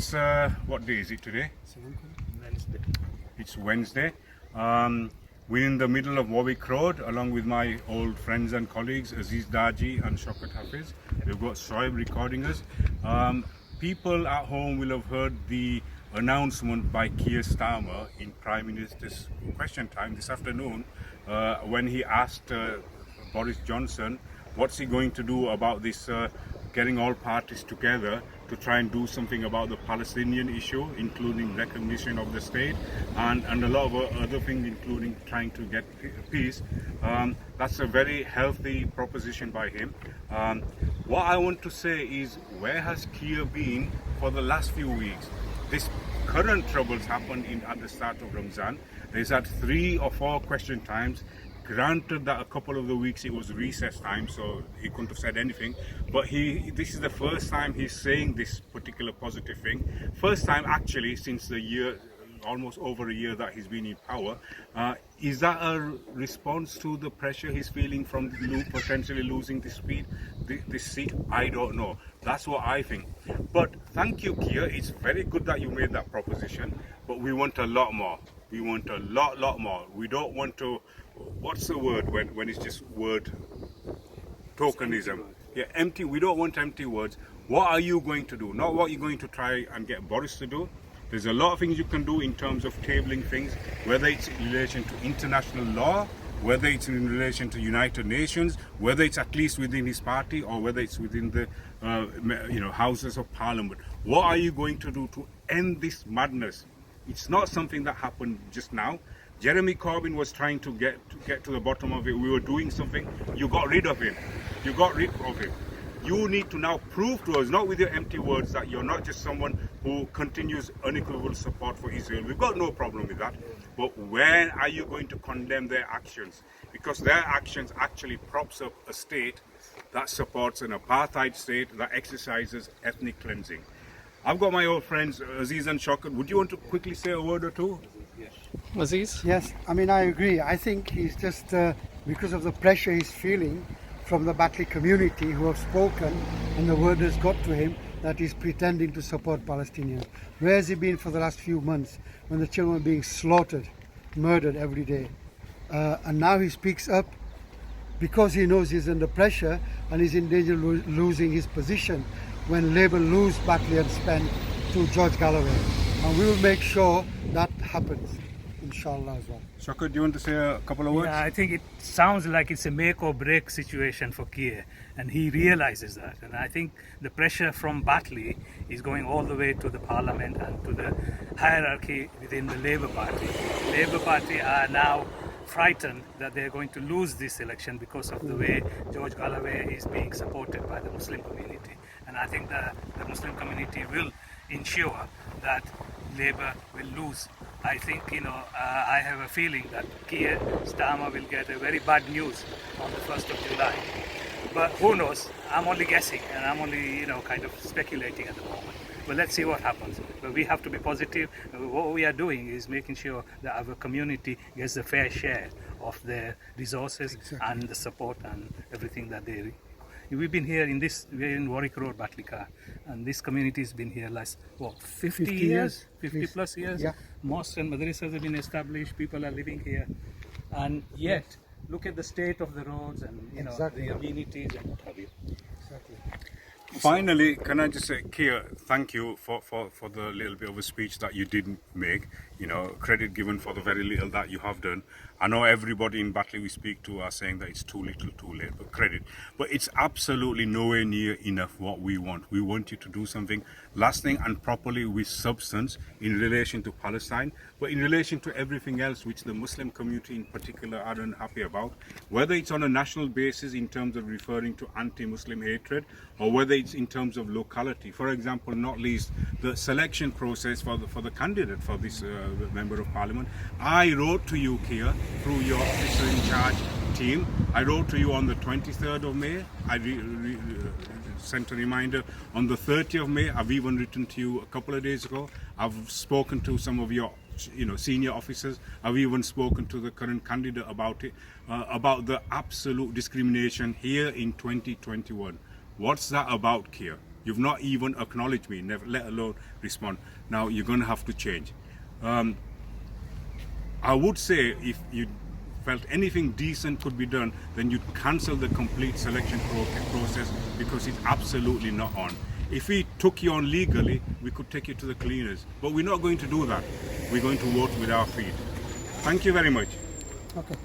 What day is it today? Wednesday. It's Wednesday. We're in the middle of Warwick Road, along with my old friends and colleagues, Aziz Daji and Shaukat Hafiz. We've got Shoaib recording us. People at home will have heard the announcement by Keir Starmer in Prime Minister's Question Time this afternoon, when he asked Boris Johnson what's he going to do about this getting all parties together to try and do something about the Palestinian issue, including recognition of the state and a lot of other things, including trying to get peace. That's a very healthy proposition by him. What I want to say is, where has Keir been for the last few weeks? This current troubles happened at the start of Ramzan. He's had 3 or 4 question times. Granted that a couple of the weeks it was recess time, so he couldn't have said anything, but this is the first time he's saying this particular positive thing. First time actually since the year, almost over a year that he's been in power. Is that a response to the pressure he's feeling from potentially losing this seat? I don't know. That's what I think. But thank you, Keir. It's very good that you made that proposition, but we want a lot more. We want a lot more. We don't want to, what's the word when it's just word tokenism? Yeah, empty. We don't want empty words. What are you going to do? Not what you're going to try and get Boris to do. There's a lot of things you can do in terms of tabling things, whether it's in relation to international law, whether it's in relation to United Nations, whether it's at least within his party, or whether it's within the Houses of Parliament. What are you going to do to end this madness? It's not something that happened just now. Jeremy Corbyn was trying to get to the bottom of it. We were doing something. You got rid of him. You got rid of him. You need to now prove to us, not with your empty words, that you're not just someone who continues unequivocal support for Israel. We've got no problem with that. But when are you going to condemn their actions? Because their actions actually props up a state that supports an apartheid state that exercises ethnic cleansing. I've got my old friends Aziz and Shaukat. Would you want to quickly say a word or two? Yes. Aziz? Yes, I mean, I agree. I think he's just, because of the pressure he's feeling from the Batley community who have spoken, and the word has got to him that he's pretending to support Palestinians. Where has he been for the last few months when the children are being slaughtered, murdered every day? And now he speaks up because he knows he's under pressure and he's in danger of losing his position when Labour lose Batley and Spend to George Galloway. And we will make sure that happens, inshallah, as well. Shaukat, do you want to say a couple of words? Yeah, I think it sounds like it's a make or break situation for Keir, and he realizes that. And I think the pressure from Batley is going all the way to the Parliament and to the hierarchy within the Labour Party. Labour Party are now frightened that they're going to lose this election because of the way George Galloway is being supported by the Muslim community. And I think that the Muslim community will ensure that Labour will lose. I think, I have a feeling that Keir Starmer will get a very bad news on the 1st of July. But who knows? I'm only guessing, and I'm only, kind of speculating at the moment. But let's see what happens. But we have to be positive. What we are doing is making sure that our community gets a fair share of their resources and the support and everything that they. We've been here we're in Warwick Road, Batlika, and this community has been here last, 50 years? 50 plus years? Yeah. Mosques and madrasas have been established, people are living here, and yet, look at the state of the roads and, the amenities and what have you. Exactly. Finally, can I just say, Keir, thank you for the little bit of a speech that you didn't make. Credit given for the very little that you have done. I know everybody in Batley we speak to are saying that it's too little, too late, but credit. But it's absolutely nowhere near enough what we want. We want you to do something lasting and properly with substance in relation to Palestine, but in relation to everything else which the Muslim community in particular are unhappy about, whether it's on a national basis in terms of referring to anti-Muslim hatred, or whether it's in terms of locality. For example, not least, the selection process for the candidate for this Member of Parliament. I wrote to you, Keir, through your officer in charge team. I wrote to you on the 23rd of May. I sent a reminder on the 30th of May. I've even written to you a couple of days ago. I've spoken to some of your senior officers. I've even spoken to the current candidate about it, about the absolute discrimination here in 2021. What's that about, Keir? You've not even acknowledged me, never, let alone respond. Now you're going to have to change. I would say if you felt anything decent could be done, then you'd cancel the complete selection process, because it's absolutely not on. If we took you on legally, we could take you to the cleaners. But we're not going to do that. We're going to vote with our feet. Thank you very much. Okay.